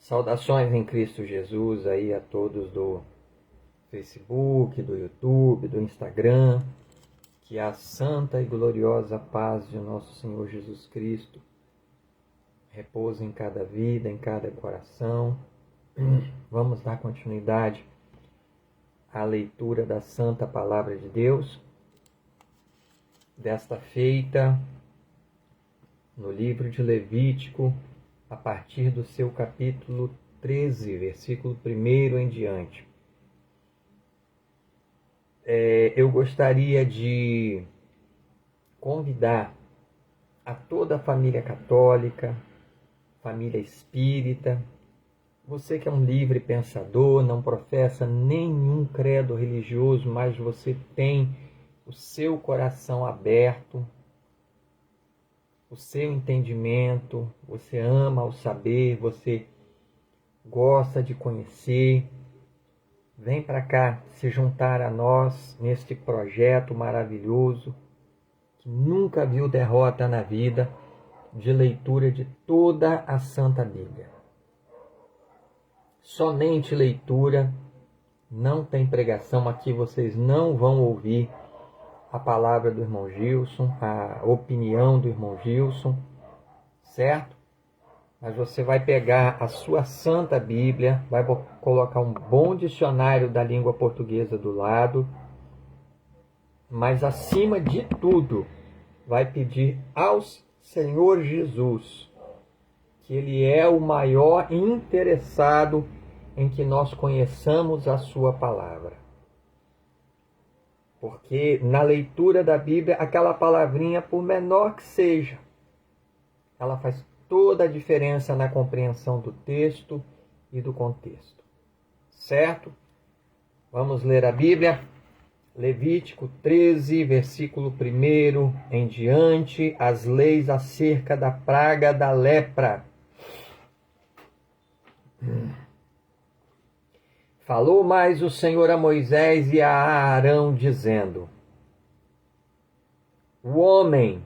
Saudações em Cristo Jesus aí a todos do Facebook, do YouTube, do Instagram. Que a santa e gloriosa paz de nosso Senhor Jesus Cristo repouse em cada vida, em cada coração. Vamos dar continuidade à leitura da Santa Palavra de Deus. Desta feita, no livro de Levítico, a partir do seu capítulo 13, versículo 1 em diante. Eu gostaria de convidar a toda a família católica, família espírita, você que é um livre pensador, não professa nenhum credo religioso, mas você tem o seu coração aberto, o seu entendimento, você ama o saber, você gosta de conhecer. Vem para cá se juntar a nós neste projeto maravilhoso, que nunca viu derrota na vida, de leitura de toda a Santa Bíblia. Somente leitura, não tem pregação. Aqui vocês não vão ouvir a palavra do irmão Gilson, a opinião do irmão Gilson, certo? Mas você vai pegar a sua Santa Bíblia, vai colocar um bom dicionário da língua portuguesa do lado, mas acima de tudo, vai pedir ao Senhor Jesus, que Ele é o maior interessado em que nós conheçamos a sua palavra. Porque na leitura da Bíblia, aquela palavrinha, por menor que seja, ela faz toda a diferença na compreensão do texto e do contexto. Certo? Vamos ler a Bíblia. Levítico 13, versículo 1 em diante, as leis acerca da praga da lepra. Falou mais o Senhor a Moisés e a Arão, dizendo: o homem,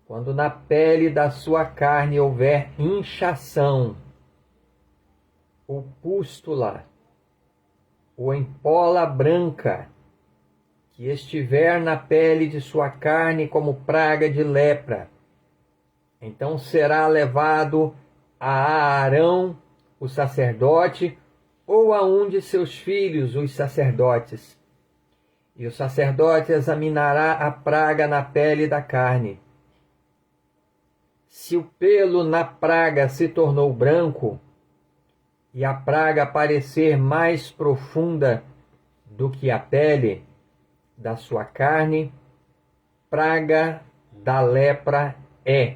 quando na pele da sua carne houver inchação, ou pústula, ou empola branca, que estiver na pele de sua carne como praga de lepra, então será levado a Arão, o sacerdote, ou a um de seus filhos, os sacerdotes. E o sacerdote examinará a praga na pele da carne. Se o pelo na praga se tornou branco, e a praga parecer mais profunda do que a pele da sua carne, praga da lepra é.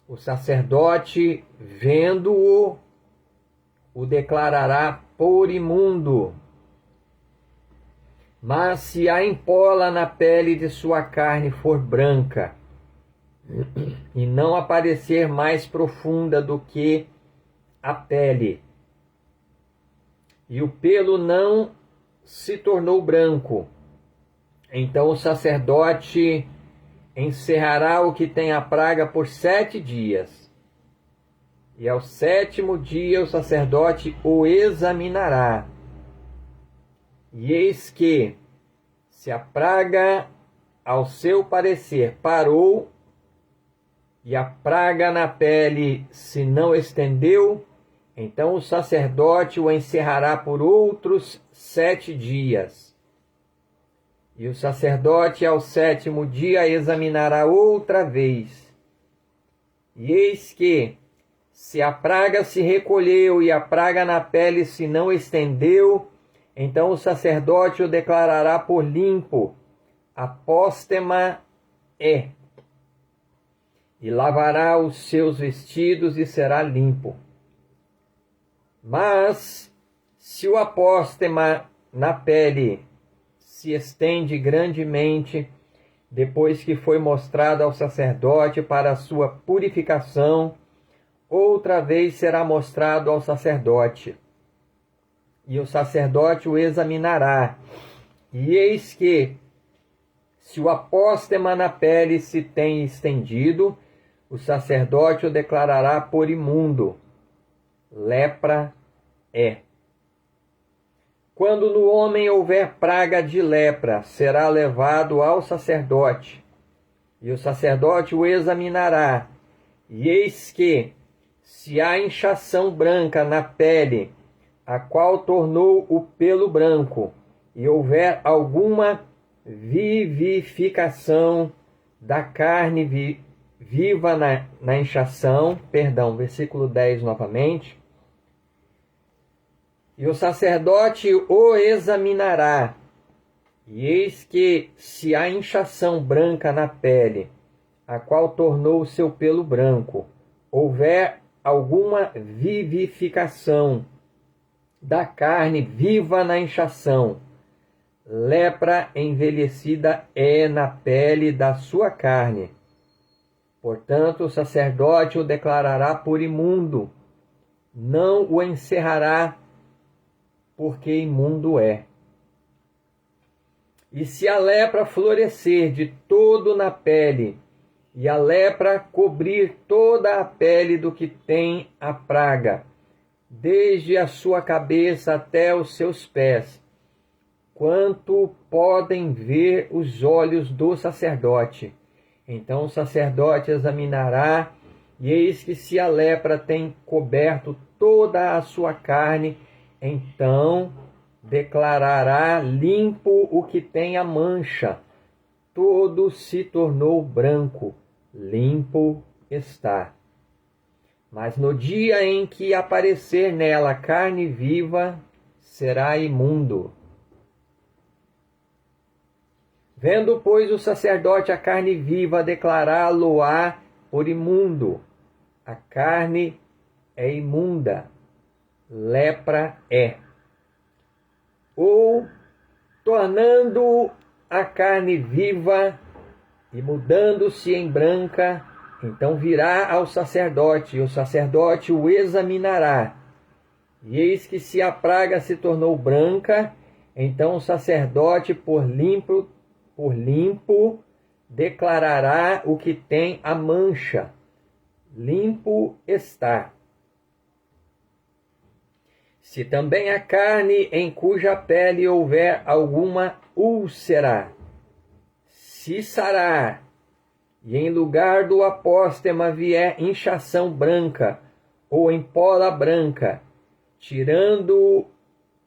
O sacerdote, vendo-o, o declarará por imundo. Mas se a empola na pele de sua carne for branca, e não aparecer mais profunda do que a pele, e o pelo não se tornou branco, então o sacerdote encerrará o que tem a praga por 7 dias. E ao 7º dia o sacerdote o examinará. E eis que, se a praga, ao seu parecer, parou, e a praga na pele se não estendeu, então o sacerdote o encerrará por outros 7 dias. E o sacerdote ao 7º dia examinará outra vez. E eis que, se a praga se recolheu e a praga na pele se não estendeu, então o sacerdote o declarará por limpo, apóstema é. E lavará os seus vestidos e será limpo. Mas, se o apóstema na pele se estende grandemente, depois que foi mostrado ao sacerdote para a sua purificação, outra vez será mostrado ao sacerdote. E o sacerdote o examinará. E eis que, se o apóstema na pele se tem estendido, o sacerdote o declarará por imundo. lepra é. Quando no homem houver praga de lepra, será levado ao sacerdote, e o sacerdote o examinará. E eis que, se há inchação branca na pele, a qual tornou o pelo branco, e houver alguma vivificação da carne viva na inchação, versículo 10 novamente, e o sacerdote o examinará, e eis que, se há inchação branca na pele, a qual tornou o seu pelo branco, houver alguma vivificação da carne viva na inchação, lepra envelhecida é na pele da sua carne. Portanto, o sacerdote o declarará por imundo, não o encerrará, porque imundo é. E se a lepra florescer de todo na pele, e a lepra cobrir toda a pele do que tem a praga, desde a sua cabeça até os seus pés, quanto podem ver os olhos do sacerdote, então o sacerdote examinará, e eis que se a lepra tem coberto toda a sua carne, então declarará limpo o que tem a mancha, todo se tornou branco, limpo está. Mas no dia em que aparecer nela carne viva, será imundo. Vendo, pois, o sacerdote a carne viva, declará-lo-á por imundo. A carne é imunda, lepra é. Ou, tornando a carne viva e mudando-se em branca, então virá ao sacerdote, e o sacerdote o examinará. E eis que se a praga se tornou branca, então o sacerdote por limpo declarará o que tem a mancha, limpo está. Se também a carne em cuja pele houver alguma úlcera, se sarar, e em lugar do apóstema vier inchação branca, ou empola branca, tirando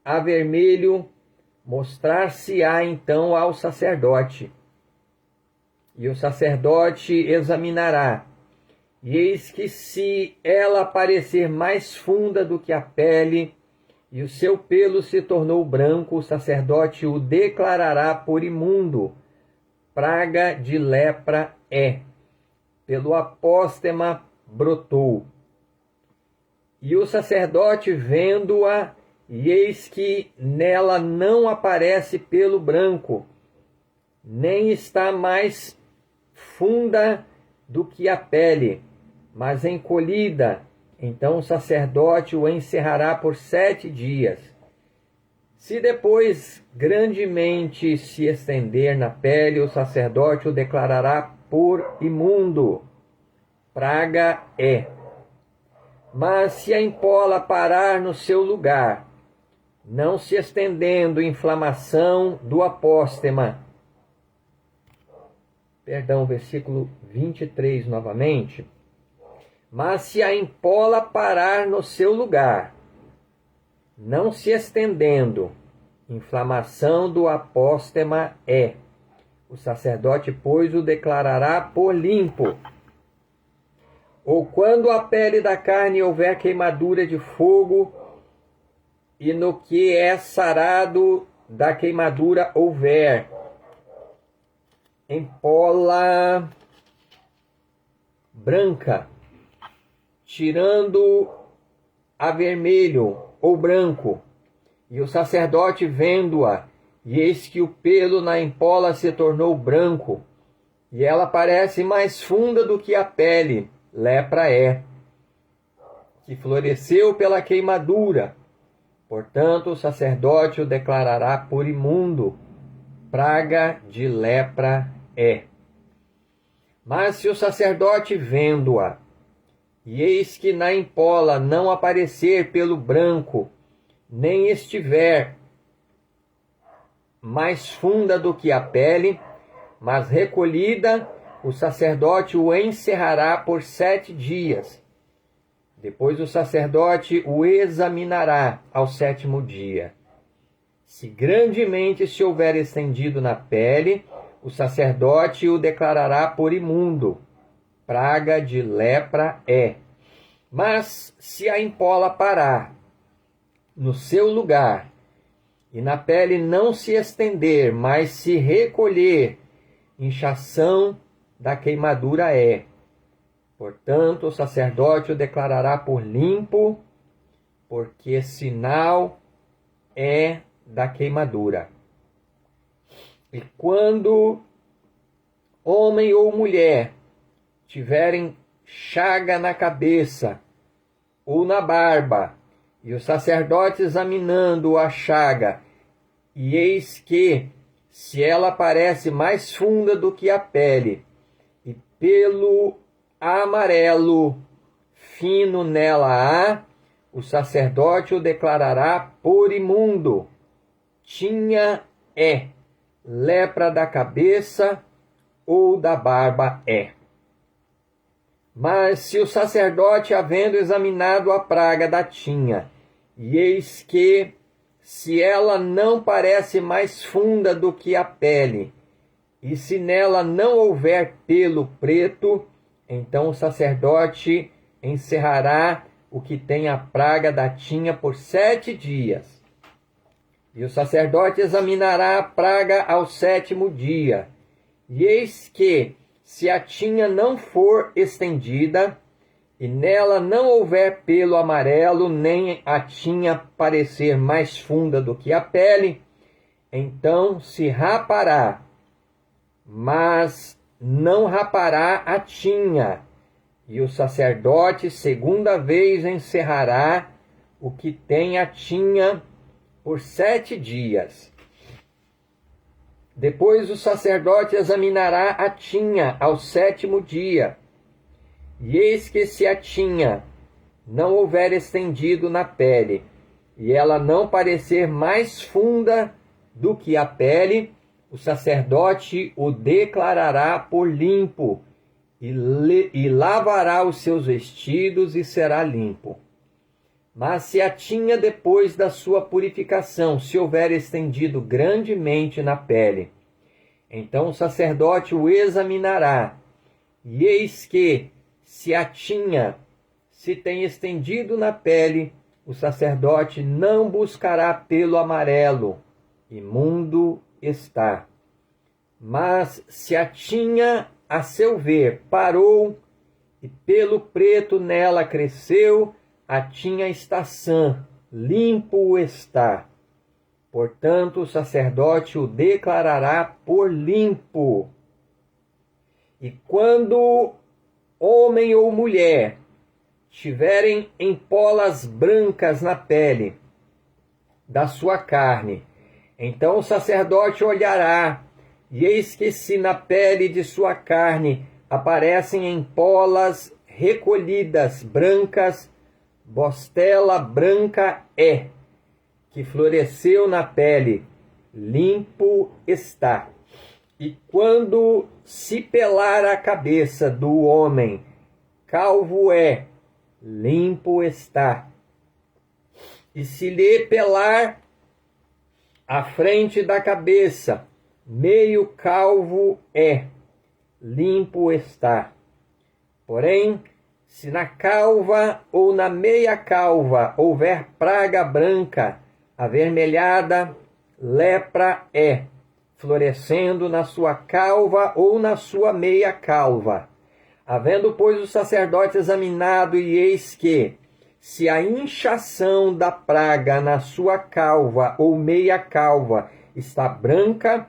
a vermelho, mostrar-se-á então ao sacerdote. E o sacerdote examinará, e eis que se ela parecer mais funda do que a pele, e o seu pelo se tornou branco, o sacerdote o declarará por imundo. Praga de lepra é, pelo apóstema brotou. E o sacerdote vendo-a, e eis que nela não aparece pelo branco, nem está mais funda do que a pele, mas encolhida, então o sacerdote o encerrará por 7 dias. Se depois grandemente se estender na pele, o sacerdote o declarará por imundo. Praga é. Mas se a empola parar no seu lugar, não se estendendo inflamação do apóstema. Versículo 23 novamente. Mas se a empola parar no seu lugar, não se estendendo, inflamação do apóstema é. O sacerdote, pois, o declarará por limpo. Ou quando a pele da carne houver queimadura de fogo, e no que é sarado da queimadura houver empola branca, tirando a vermelho ou branco, e o sacerdote vendo-a, e eis que o pelo na empola se tornou branco, e ela parece mais funda do que a pele, lepra é, que floresceu pela queimadura. Portanto, o sacerdote o declarará por imundo, praga de lepra é. Mas se o sacerdote vendo-a, e eis que na empola não aparecer pelo branco, nem estiver mais funda do que a pele, mas recolhida, o sacerdote o encerrará por 7 dias. Depois o sacerdote o examinará ao 7º dia. Se grandemente se houver estendido na pele, o sacerdote o declarará por imundo. Praga de lepra é. Mas se a empola parar no seu lugar, e na pele não se estender, mas se recolher, inchação da queimadura é. Portanto, o sacerdote o declarará por limpo, porque sinal é da queimadura. E quando homem ou mulher tiverem chaga na cabeça ou na barba, e o sacerdote examinando a chaga, e eis que, se ela parece mais funda do que a pele, e pelo amarelo fino nela há, o sacerdote o declarará por imundo. Tinha é, lepra da cabeça ou da barba é. Mas se o sacerdote, havendo examinado a praga da tinha, e eis que, se ela não parece mais funda do que a pele, e se nela não houver pelo preto, então o sacerdote encerrará o que tem a praga da tinha por 7 dias. E o sacerdote examinará a praga ao 7º dia. E eis que, se a tinha não for estendida, e nela não houver pelo amarelo, nem a tinha parecer mais funda do que a pele, então se rapará, mas não rapará a tinha, e o sacerdote 2ª vez encerrará o que tem a tinha por 7 dias. Depois o sacerdote examinará a tinha ao 7º dia, e eis que se a tinha não houver estendido na pele, e ela não parecer mais funda do que a pele, o sacerdote o declarará por limpo, e lavará os seus vestidos e será limpo. Mas se a tinha, depois da sua purificação, se houver estendido grandemente na pele, então o sacerdote o examinará, e eis que, se a tinha se tem estendido na pele, o sacerdote não buscará pelo amarelo, imundo está. Mas se a tinha, a seu ver, parou, e pelo preto nela cresceu, a tinha está sã, limpo está. Portanto, o sacerdote o declarará por limpo. E quando homem ou mulher tiverem empolas brancas na pele da sua carne, então o sacerdote olhará, e eis que se na pele de sua carne aparecem empolas recolhidas, brancas, bostela branca é, que floresceu na pele, limpo está. E quando se pelar a cabeça do homem, calvo é, limpo está. E se lhe pelar a frente da cabeça, meio calvo é, limpo está. Porém, se na calva ou na meia calva houver praga branca, avermelhada, lepra é, florescendo na sua calva ou na sua meia calva. Havendo, pois, o sacerdote examinado, e eis que, se a inchação da praga na sua calva ou meia calva está branca,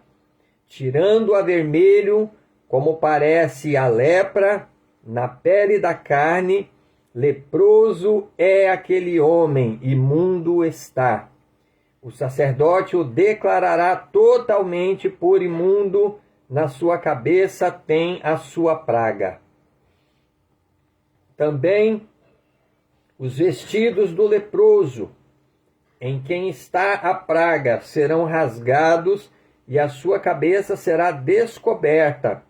tirando a vermelho, como parece a lepra, na pele da carne, leproso é aquele homem, imundo está. O sacerdote o declarará totalmente por imundo, na sua cabeça tem a sua praga. Também os vestidos do leproso, em quem está a praga, serão rasgados, e a sua cabeça será descoberta,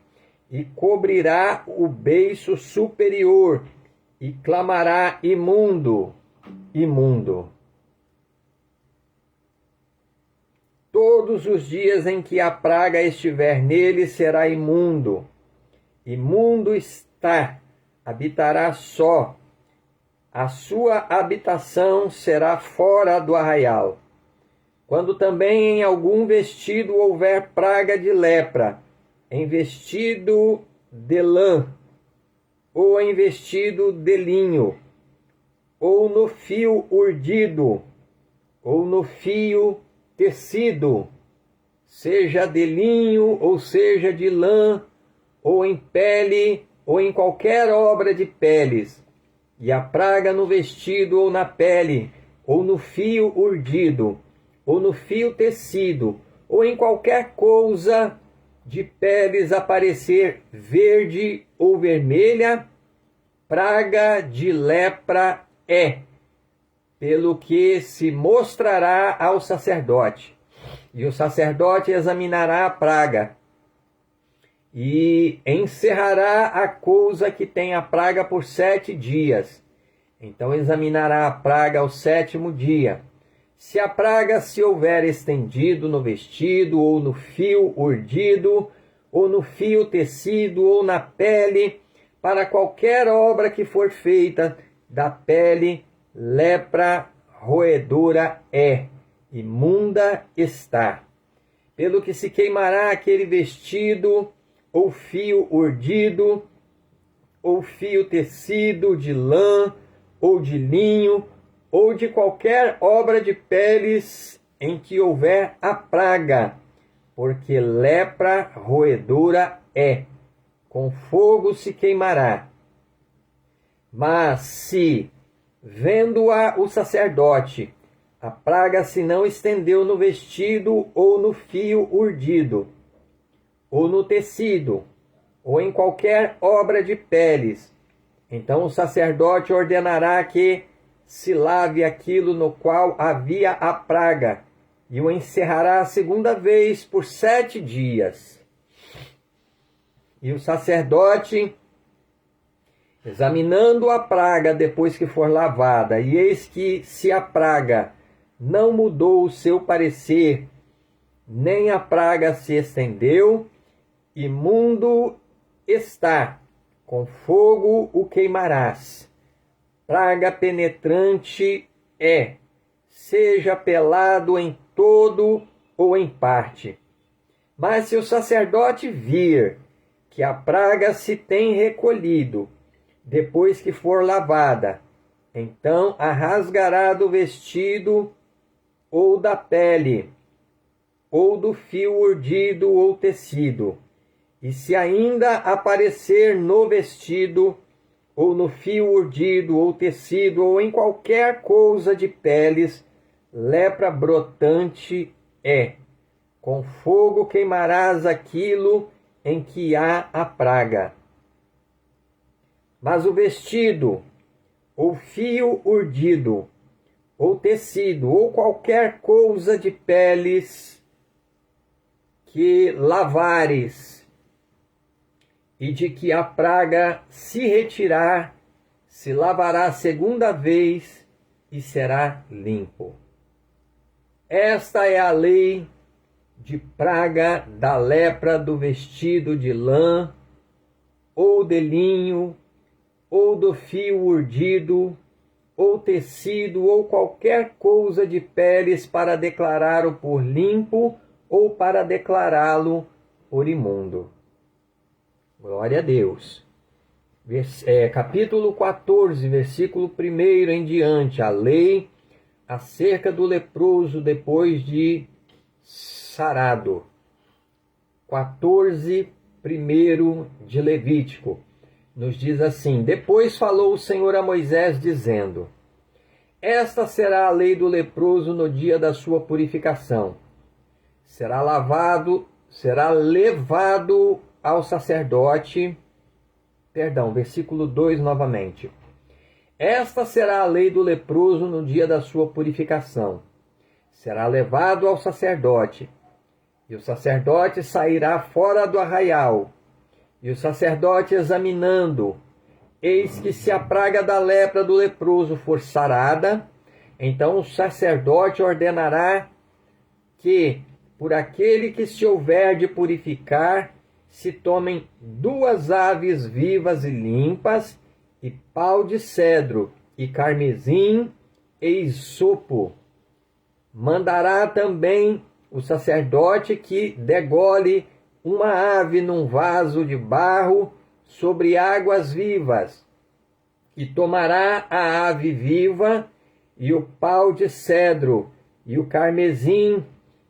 e cobrirá o beiço superior, e clamará: imundo, imundo. Todos os dias em que a praga estiver nele, será imundo. Imundo está, habitará só. A sua habitação será fora do arraial. Quando também em algum vestido houver praga de lepra, em vestido de lã, ou em vestido de linho, ou no fio urdido, ou no fio tecido, seja de linho, ou seja de lã, ou em pele, ou em qualquer obra de peles, e a praga no vestido ou na pele, ou no fio urdido, ou no fio tecido, ou em qualquer coisa de peles aparecer verde ou vermelha, praga de lepra é, pelo que se mostrará ao sacerdote. E o sacerdote examinará a praga, e encerrará a coisa que tem a praga por 7 dias. Então examinará a praga ao 7º dia. Se a praga se houver estendido no vestido, ou no fio urdido, ou no fio tecido, ou na pele, para qualquer obra que for feita da pele, lepra roedora é, imunda está. Pelo que se queimará aquele vestido, ou fio urdido, ou fio tecido de lã, ou de linho, ou de qualquer obra de peles em que houver a praga, porque lepra roedora é, com fogo se queimará. Mas se, vendo-a o sacerdote, a praga se não estendeu no vestido, ou no fio urdido, ou no tecido, ou em qualquer obra de peles, então o sacerdote ordenará que se lave aquilo no qual havia a praga, e o encerrará a 2ª vez por 7 dias. E o sacerdote, examinando a praga depois que for lavada, e eis que se a praga não mudou o seu parecer, nem a praga se estendeu, imundo está, com fogo o queimarás. Praga penetrante é, seja pelado em todo ou em parte. Mas se o sacerdote vir que a praga se tem recolhido, depois que for lavada, então a rasgará do vestido ou da pele, ou do fio urdido ou tecido. E se ainda aparecer no vestido, ou no fio urdido, ou tecido, ou em qualquer coisa de peles, lepra brotante é. Com fogo queimarás aquilo em que há a praga. Mas o vestido, ou fio urdido, ou tecido, ou qualquer coisa de peles que lavares, e de que a praga se retirar, se lavará 2ª vez e será limpo. Esta é a lei de praga da lepra do vestido de lã, ou de linho, ou do fio urdido, ou tecido, ou qualquer coisa de peles, para declará-lo por limpo, ou para declará-lo por imundo. Glória a Deus. Capítulo 14, versículo 1 em diante. A lei acerca do leproso depois de sarado. 14, 1 de Levítico. Nos diz assim: Depois falou o Senhor a Moisés, dizendo: Esta será a lei do leproso no dia da sua purificação. Será levado ao sacerdote, Versículo 2 novamente. Esta será a lei do leproso no dia da sua purificação. Será levado ao sacerdote, e o sacerdote sairá fora do arraial, e o sacerdote examinando, eis que se a praga da lepra do leproso for sarada, então o sacerdote ordenará que, por aquele que se houver de purificar, se tomem 2 aves vivas e limpas, e pau de cedro, e carmesim, e isopo. Mandará também o sacerdote que degole uma ave num vaso de barro sobre águas vivas, e tomará a ave viva, e o pau de cedro, e o carmesim,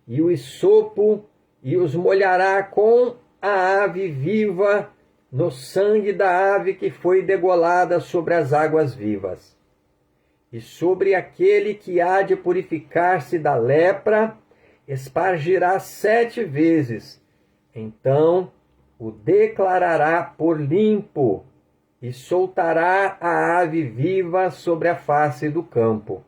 e o isopo, e os molhará com a ave viva no sangue da ave que foi degolada sobre as águas vivas. E sobre aquele que há de purificar-se da lepra, espargirá 7 vezes. Então o declarará por limpo, e soltará a ave viva sobre a face do campo.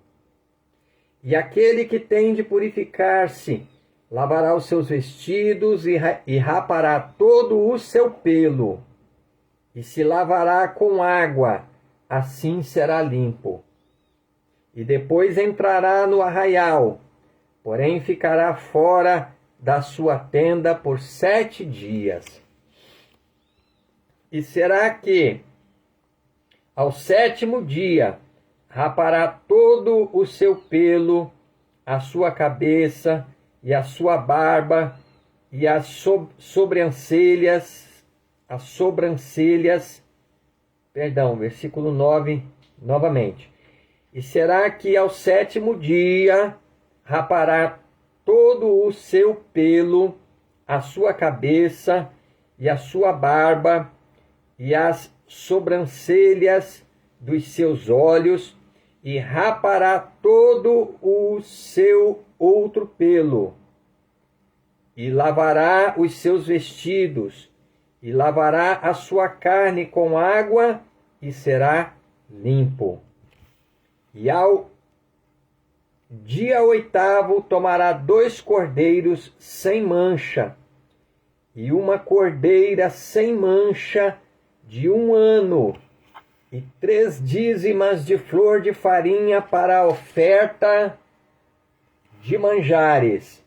E aquele que tem de purificar-se, lavará os seus vestidos e rapará todo o seu pelo, e se lavará com água, assim será limpo. E depois entrará no arraial, porém ficará fora da sua tenda por 7 dias. E será que, ao 7º dia, rapará todo o seu pelo, a sua cabeça e a sua barba e as sobrancelhas, versículo 9, novamente. E será que ao 7º dia rapará todo o seu pelo, a sua cabeça e a sua barba e as sobrancelhas dos seus olhos, e rapará todo o seu outro pelo, e lavará os seus vestidos, e lavará a sua carne com água, e será limpo. E ao dia 8º tomará 2 cordeiros sem mancha, e uma cordeira sem mancha de 1 ano, e 3 dízimas de flor de farinha para a oferta de manjares,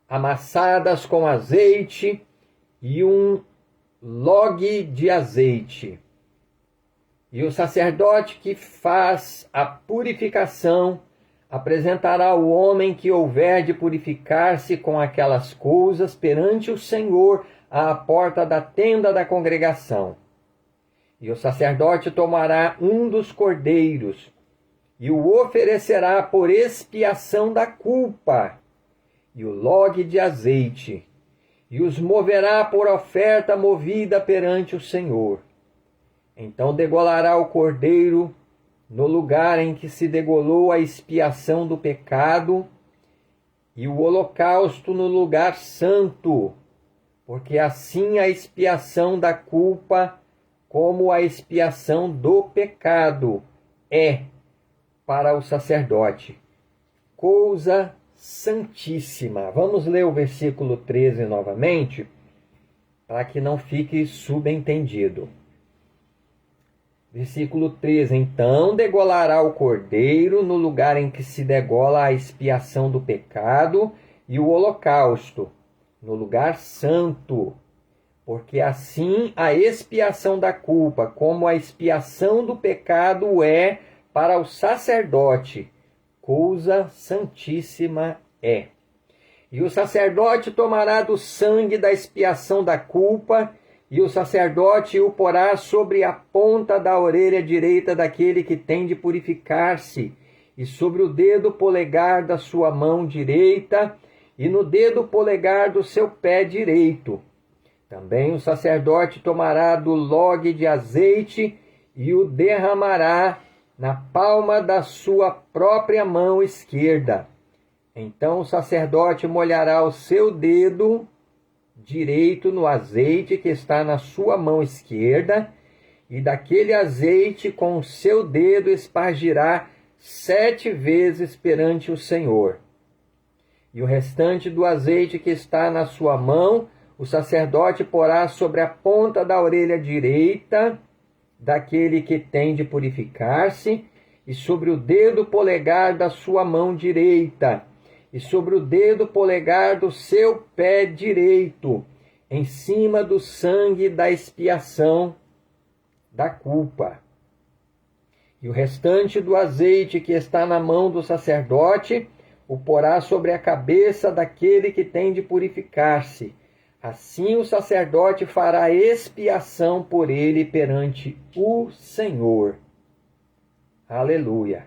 amassadas com azeite, e 1 log de azeite. E o sacerdote que faz a purificação apresentará o homem que houver de purificar-se com aquelas coisas perante o Senhor à porta da tenda da congregação. E o sacerdote tomará um dos cordeiros e o oferecerá por expiação da culpa, e o log de azeite, e os moverá por oferta movida perante o Senhor. Então degolará o cordeiro no lugar em que se degolou a expiação do pecado, e o holocausto no lugar santo, porque assim a expiação da culpa como a expiação do pecado é para o sacerdote coisa santíssima. Vamos ler o versículo 13 novamente, para que não fique subentendido. Versículo 13. Então degolará o cordeiro no lugar em que se degola a expiação do pecado, e o holocausto no lugar santo, porque assim a expiação da culpa como a expiação do pecado é para o sacerdote coisa santíssima é. E o sacerdote tomará do sangue da expiação da culpa, e o sacerdote o porá sobre a ponta da orelha direita daquele que tem de purificar-se, e sobre o dedo polegar da sua mão direita, e no dedo polegar do seu pé direito. Também o sacerdote tomará do log de azeite e o derramará na palma da sua própria mão esquerda. Então o sacerdote molhará o seu dedo direito no azeite que está na sua mão esquerda, e daquele azeite com o seu dedo espargirá 7 vezes perante o Senhor. E o restante do azeite que está na sua mão, o sacerdote porá sobre a ponta da orelha direita daquele que tem de purificar-se, e sobre o dedo polegar da sua mão direita, e sobre o dedo polegar do seu pé direito, em cima do sangue da expiação da culpa. E o restante do azeite que está na mão do sacerdote o porá sobre a cabeça daquele que tem de purificar-se. Assim o sacerdote fará expiação por ele perante o Senhor. Aleluia.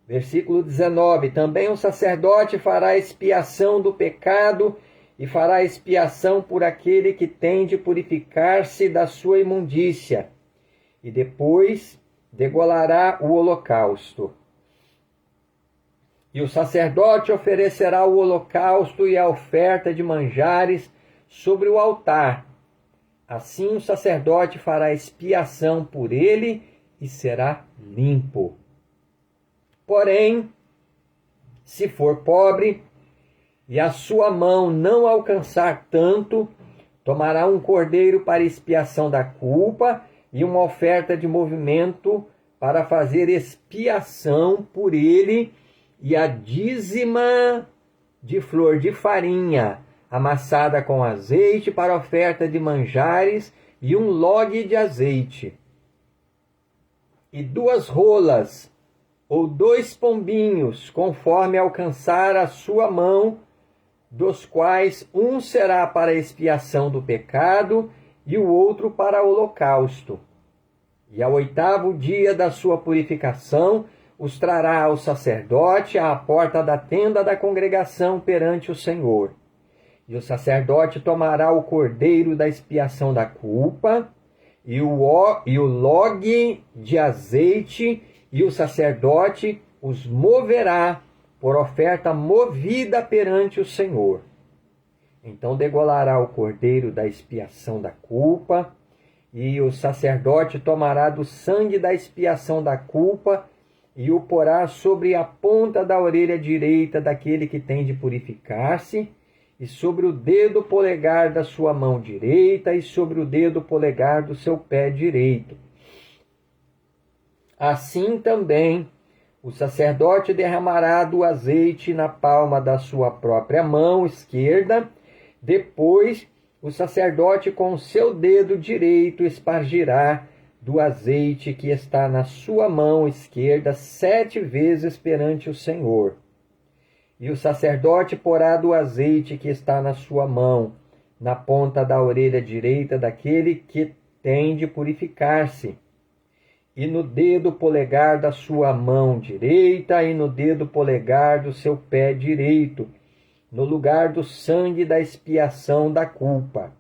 Versículo 19. Também o sacerdote fará expiação do pecado e fará expiação por aquele que tem de purificar-se da sua imundícia, e depois degolará o holocausto. E o sacerdote oferecerá o holocausto e a oferta de manjares sobre o altar. Assim o sacerdote fará expiação por ele e será limpo. Porém, se for pobre, e a sua mão não alcançar tanto, tomará um cordeiro para expiação da culpa e uma oferta de movimento para fazer expiação por ele, e a dízima de flor de farinha amassada com azeite para oferta de manjares e um log de azeite. E 2 rolas ou 2 pombinhos, conforme alcançar a sua mão, dos quais um será para a expiação do pecado e o outro para o holocausto. E ao 8º dia da sua purificação, os trará ao sacerdote à porta da tenda da congregação perante o Senhor. E o sacerdote tomará o cordeiro da expiação da culpa e o log de azeite, e o sacerdote os moverá por oferta movida perante o Senhor. Então degolará o cordeiro da expiação da culpa, e o sacerdote tomará do sangue da expiação da culpa e o porá sobre a ponta da orelha direita daquele que tem de purificar-se, e sobre o dedo polegar da sua mão direita, e sobre o dedo polegar do seu pé direito. Assim também o sacerdote derramará do azeite na palma da sua própria mão esquerda. Depois, o sacerdote com o seu dedo direito espargirá do azeite que está na sua mão esquerda 7 vezes perante o Senhor. E o sacerdote porá do azeite que está na sua mão, na ponta da orelha direita daquele que tem de purificar-se, e no dedo polegar da sua mão direita, e no dedo polegar do seu pé direito, no lugar do sangue da expiação da culpa.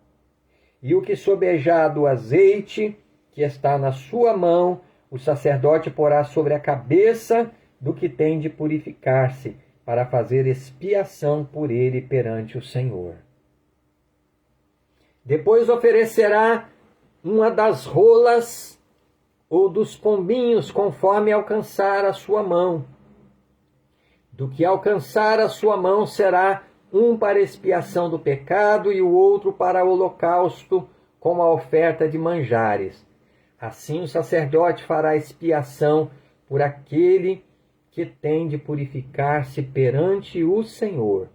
E o que sobejar do azeite que está na sua mão, o sacerdote porá sobre a cabeça do que tem de purificar-se, para fazer expiação por ele perante o Senhor. Depois oferecerá uma das rolas ou dos pombinhos, conforme alcançar a sua mão. Do que alcançar a sua mão será um para expiação do pecado e o outro para o holocausto, com a oferta de manjares. Assim o sacerdote fará expiação por aquele que tem de purificar-se perante o Senhor.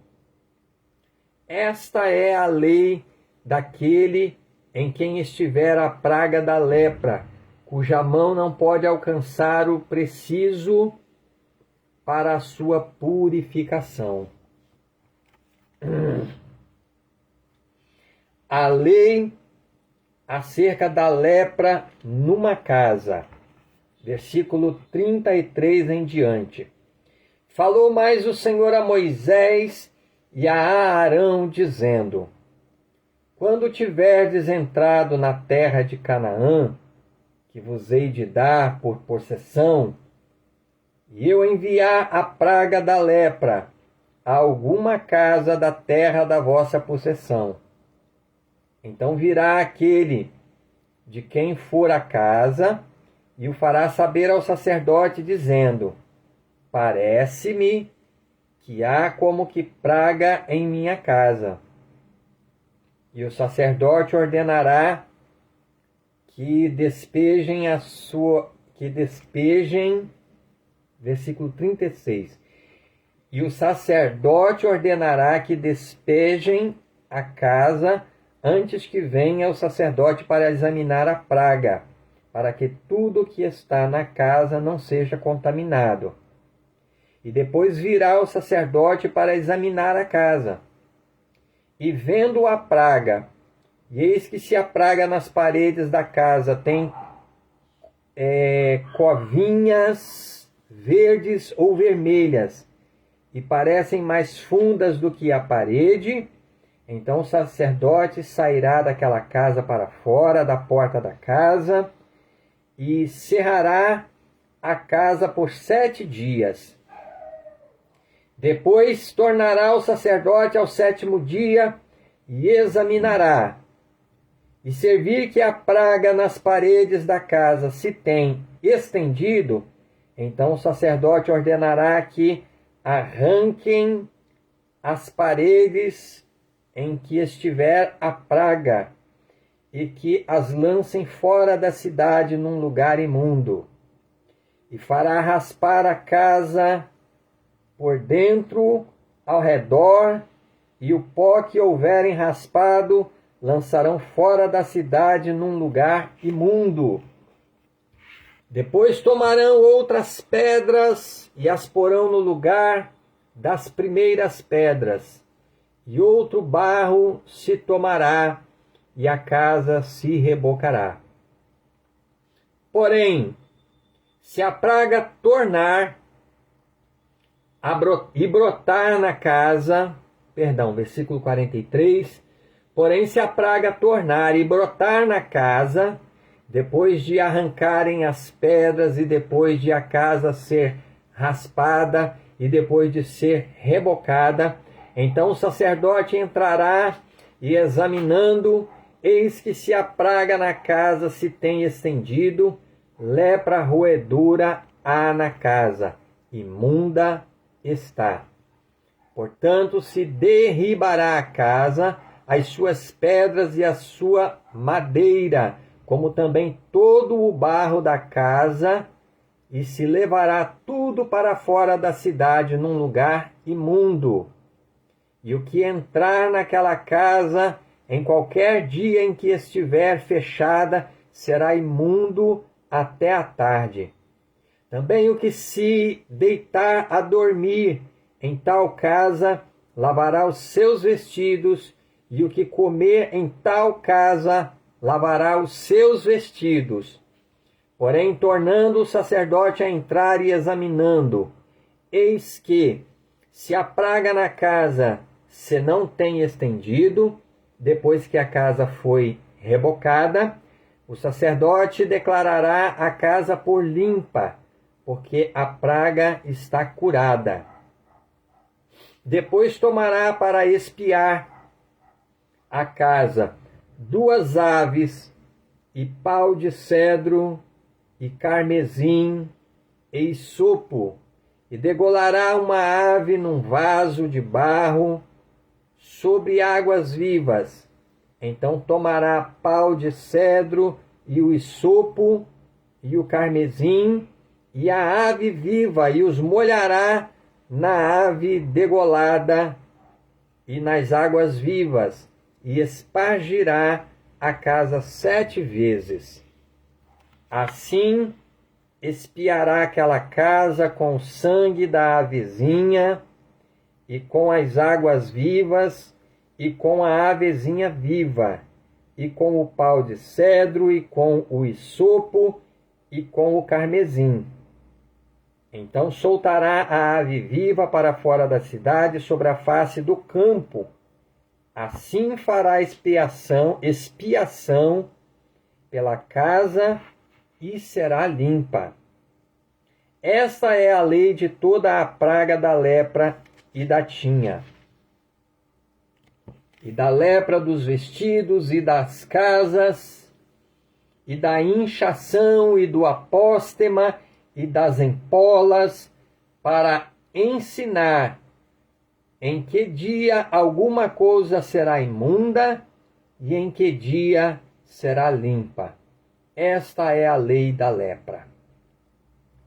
Esta é a lei daquele em quem estiver a praga da lepra, cuja mão não pode alcançar o preciso para a sua purificação. A lei acerca da lepra numa casa. Versículo 33 em diante. Falou mais o Senhor a Moisés e a Arão, dizendo: Quando tiverdes entrado na terra de Canaã, que vos hei de dar por possessão, e eu enviar a praga da lepra, a alguma casa da terra da vossa possessão. Então virá aquele de quem for a casa e o fará saber ao sacerdote, dizendo: parece-me que há como que praga em minha casa. E o sacerdote ordenará que despejem versículo 36. E o sacerdote ordenará que despejem a casa antes que venha o sacerdote para examinar a praga, para que tudo que está na casa não seja contaminado. E depois virá o sacerdote para examinar a casa. E vendo a praga, e eis que se a praga nas paredes da casa tem covinhas verdes ou vermelhas, e parecem mais fundas do que a parede, então o sacerdote sairá daquela casa para fora da porta da casa, e cerrará a casa por 7 dias. Depois tornará o sacerdote ao 7º dia e examinará. E se vir que a praga nas paredes da casa se tem estendido, então o sacerdote ordenará que arranquem as paredes em que estiver a praga e que as lancem fora da cidade num lugar imundo. E fará raspar a casa por dentro, ao redor, e o pó que houverem raspado lançarão fora da cidade num lugar imundo. Depois tomarão outras pedras e as porão no lugar das primeiras pedras, e outro barro se tomará, e a casa se rebocará. Porém, se a praga tornar e brotar na casa, versículo 43, porém se a praga tornar e brotar na casa, depois de arrancarem as pedras e depois de a casa ser raspada e depois de ser rebocada, então o sacerdote entrará e examinando, eis que se a praga na casa se tem estendido, lepra roedura há na casa, imunda está. Portanto, se derribará a casa, as suas pedras e a sua madeira, como também todo o barro da casa, e se levará tudo para fora da cidade num lugar imundo. E o que entrar naquela casa, em qualquer dia em que estiver fechada, será imundo até a tarde. Também o que se deitar a dormir em tal casa, lavará os seus vestidos, e o que comer em tal casa, lavará os seus vestidos. Porém, tornando o sacerdote a entrar e examinando, eis que, se a praga na casa se não tem estendido, depois que a casa foi rebocada, o sacerdote declarará a casa por limpa, porque a praga está curada. Depois tomará para espiar a casa 2 aves, e pau de cedro, e carmesim, e isopo, e degolará uma ave num vaso de barro sobre águas vivas. Então tomará pau de cedro, e o isopo, e o carmesim, e a ave viva, e os molhará na ave degolada e nas águas vivas, e espargirá a casa 7 vezes. Assim espiará aquela casa com o sangue da avezinha, e com as águas vivas, e com a avezinha viva, e com o pau de cedro, e com o isopo, e com o carmesim. Então soltará a ave viva para fora da cidade, sobre a face do campo. Assim fará expiação pela casa, e será limpa. Esta é a lei de toda a praga da lepra e da tinha, e da lepra dos vestidos e das casas, e da inchação e do apóstema e das empolas, para ensinar em que dia alguma coisa será imunda e em que dia será limpa. Esta é a lei da lepra.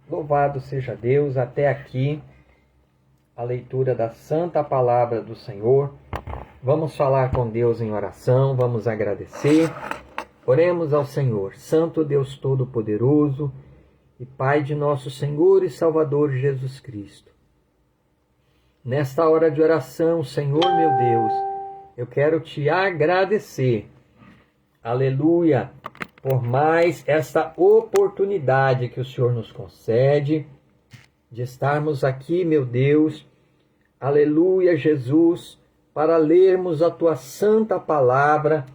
Louvado seja Deus, até aqui a leitura da santa palavra do Senhor. Vamos falar com Deus em oração, vamos agradecer. Oremos ao Senhor, Santo Deus Todo-Poderoso e Pai de nosso Senhor e Salvador Jesus Cristo. Nesta hora de oração, Senhor meu Deus, eu quero te agradecer, aleluia, por mais esta oportunidade que o Senhor nos concede de estarmos aqui, meu Deus, aleluia, Jesus, para lermos a tua santa palavra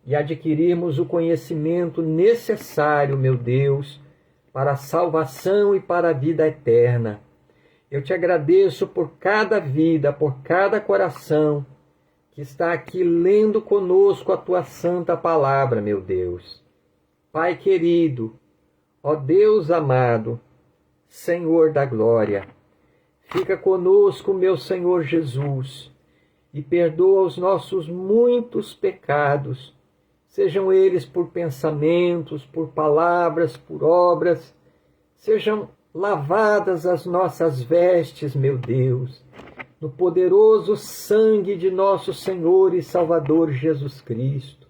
e adquirirmos o conhecimento necessário, meu Deus, para a salvação e para a vida eterna. Eu te agradeço por cada vida, por cada coração que está aqui lendo conosco a tua santa palavra, meu Deus. Pai querido, ó Deus amado, Senhor da glória, fica conosco, meu Senhor Jesus, e perdoa os nossos muitos pecados, sejam eles por pensamentos, por palavras, por obras, sejam lavadas as nossas vestes, meu Deus, no poderoso sangue de nosso Senhor e Salvador Jesus Cristo,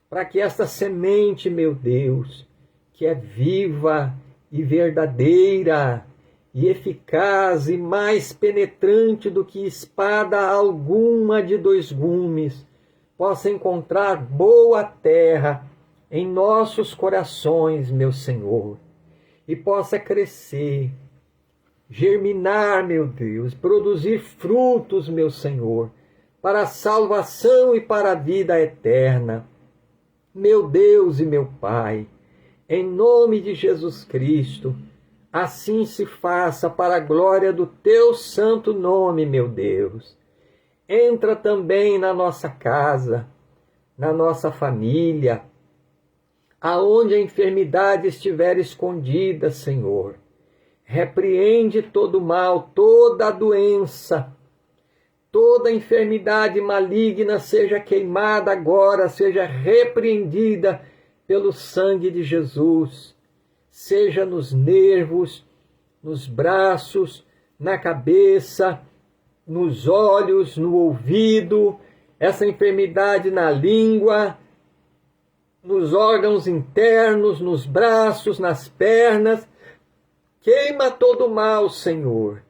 para que esta semente, meu Deus, que é viva e verdadeira e eficaz e mais penetrante do que espada alguma de 2 gumes, possa encontrar boa terra em nossos corações, meu Senhor, e possa crescer, germinar, meu Deus, produzir frutos, meu Senhor, para a salvação e para a vida eterna. Meu Deus e meu Pai, em nome de Jesus Cristo, assim se faça para a glória do teu santo nome, meu Deus. Entra também na nossa casa, na nossa família, aonde a enfermidade estiver escondida, Senhor. Repreende todo mal, toda doença, toda enfermidade maligna seja queimada agora, seja repreendida pelo sangue de Jesus. Seja nos nervos, nos braços, na cabeça, nos olhos, no ouvido, essa enfermidade na língua, nos órgãos internos, nos braços, nas pernas. Queima todo o mal, Senhor.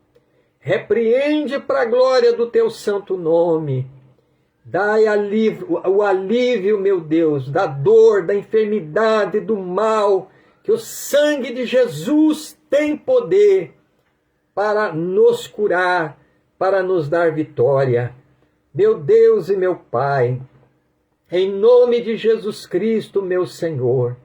Repreende para a glória do teu santo nome. Dai o alívio, meu Deus, da dor, da enfermidade, do mal, que o sangue de Jesus tem poder para nos curar, para nos dar vitória. Meu Deus e meu Pai, em nome de Jesus Cristo, meu Senhor,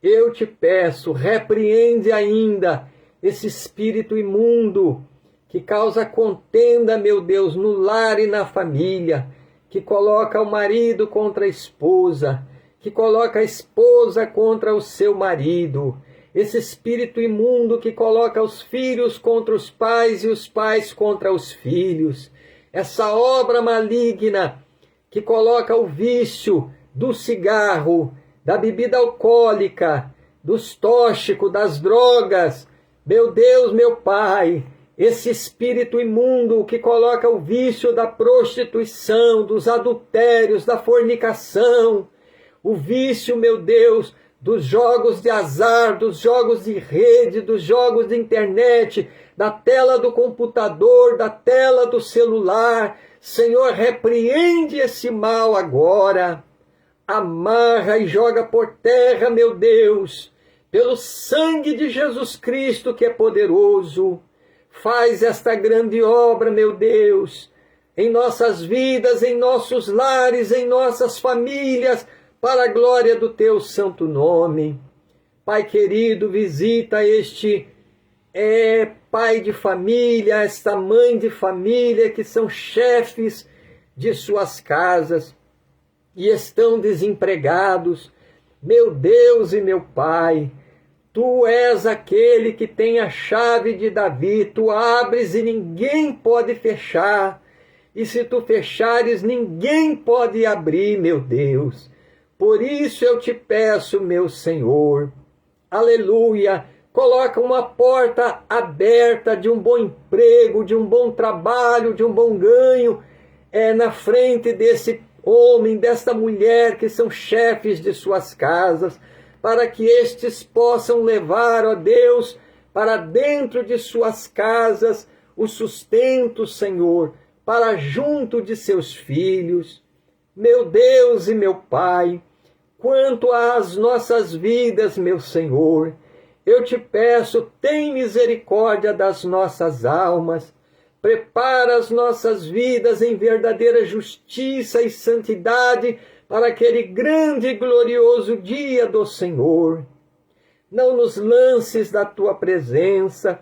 eu te peço, repreende ainda esse espírito imundo que causa contenda, meu Deus, no lar e na família, que coloca o marido contra a esposa, que coloca a esposa contra o seu marido, esse espírito imundo que coloca os filhos contra os pais e os pais contra os filhos, essa obra maligna que coloca o vício do cigarro, da bebida alcoólica, dos tóxicos, das drogas. Meu Deus, meu Pai, esse espírito imundo que coloca o vício da prostituição, dos adultérios, da fornicação, o vício, meu Deus, dos jogos de azar, dos jogos de rede, dos jogos de internet, da tela do computador, da tela do celular. Senhor, repreende esse mal agora, amarra e joga por terra, meu Deus, pelo sangue de Jesus Cristo que é poderoso. Faz esta grande obra, meu Deus, em nossas vidas, em nossos lares, em nossas famílias, para a glória do teu santo nome. Pai querido, visita este pai de família, esta mãe de família, que são chefes de suas casas e estão desempregados. Meu Deus e meu Pai, Tu és aquele que tem a chave de Davi, Tu abres e ninguém pode fechar, e se Tu fechares, ninguém pode abrir, meu Deus. Por isso eu te peço, meu Senhor, aleluia, coloca uma porta aberta de um bom emprego, de um bom trabalho, de um bom ganho, na frente desse homem, desta mulher, que são chefes de suas casas, para que estes possam levar, ó Deus, para dentro de suas casas o sustento, Senhor, para junto de seus filhos. Meu Deus e meu Pai, quanto às nossas vidas, meu Senhor, eu te peço, tem misericórdia das nossas almas, prepara as nossas vidas em verdadeira justiça e santidade para aquele grande e glorioso dia do Senhor. Não nos lances da tua presença,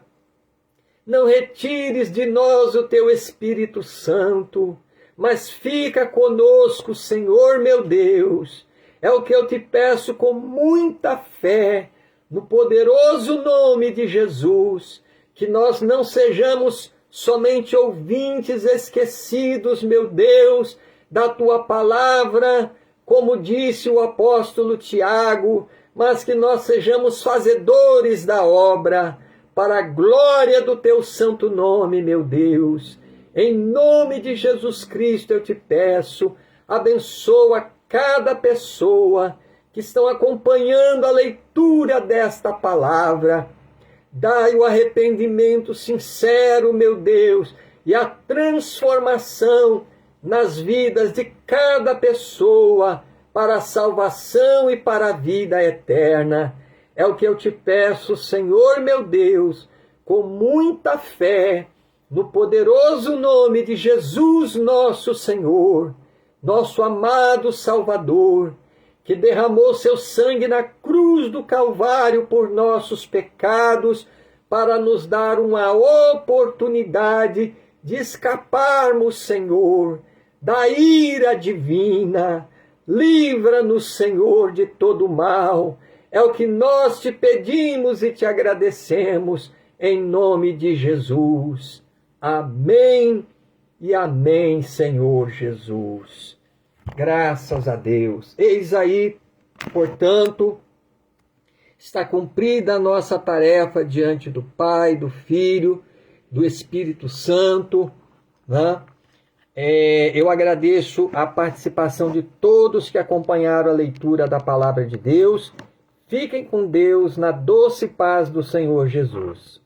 não retires de nós o teu Espírito Santo, mas fica conosco, Senhor meu Deus. É o que eu te peço com muita fé, no poderoso nome de Jesus, que nós não sejamos somente ouvintes esquecidos, meu Deus, da tua palavra, como disse o apóstolo Tiago, mas que nós sejamos fazedores da obra, para a glória do teu santo nome, meu Deus. Em nome de Jesus Cristo eu te peço, abençoa cada pessoa que estão acompanhando a leitura desta palavra. Dai o arrependimento sincero, meu Deus, e a transformação nas vidas de cada pessoa para a salvação e para a vida eterna. É o que eu te peço, Senhor meu Deus, com muita fé, no poderoso nome de Jesus nosso Senhor, nosso amado Salvador, que derramou seu sangue na cruz do Calvário por nossos pecados, para nos dar uma oportunidade de escaparmos, Senhor, da ira divina. Livra-nos, Senhor, de todo mal. É o que nós te pedimos e te agradecemos, em nome de Jesus. Amém e amém, Senhor Jesus. Graças a Deus. Eis aí, portanto, está cumprida a nossa tarefa diante do Pai, do Filho, do Espírito Santo, né? Eu agradeço a participação de todos que acompanharam a leitura da Palavra de Deus. Fiquem com Deus na doce paz do Senhor Jesus.